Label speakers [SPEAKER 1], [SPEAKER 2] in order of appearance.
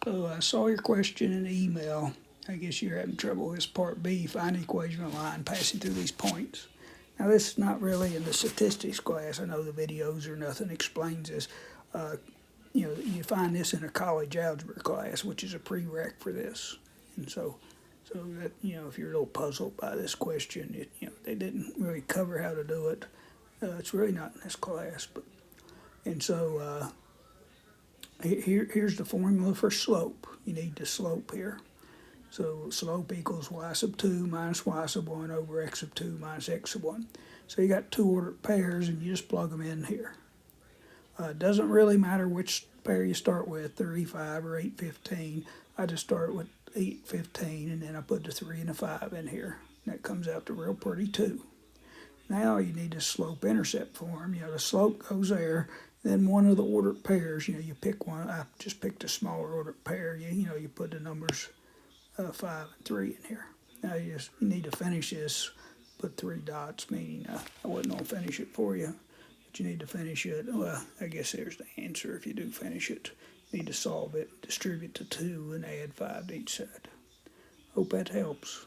[SPEAKER 1] So I saw your question in the email. I guess you're having trouble with this part B, find the equation of a line passing through these points. Now this is not really in the statistics class. I know the videos or nothing explains this. You find this in a college algebra class, which is a prereq for this. And so that, if you're a little puzzled by this question, they didn't really cover how to do it. It's really not in this class, here's the formula for slope. You need the slope here. So slope equals y sub 2 minus y sub 1 over x sub 2 minus x sub 1. So you got two ordered pairs and you just plug them in here. It doesn't really matter which pair you start with, 35 or 815. I just start with 815 and then I put the 3 and the 5 in here. And that comes out to real pretty 2. Now you need a slope-intercept form. The slope goes there. Then one of the ordered pairs, you pick one. I just picked a smaller ordered pair. You put the numbers 5 and 3 in here. Now you need to finish this. Put 3 dots, meaning I wasn't going to finish it for you. But you need to finish it. Well, I guess there's the answer if you do finish it. You need to solve it, distribute to 2, and add 5 to each side. Hope that helps.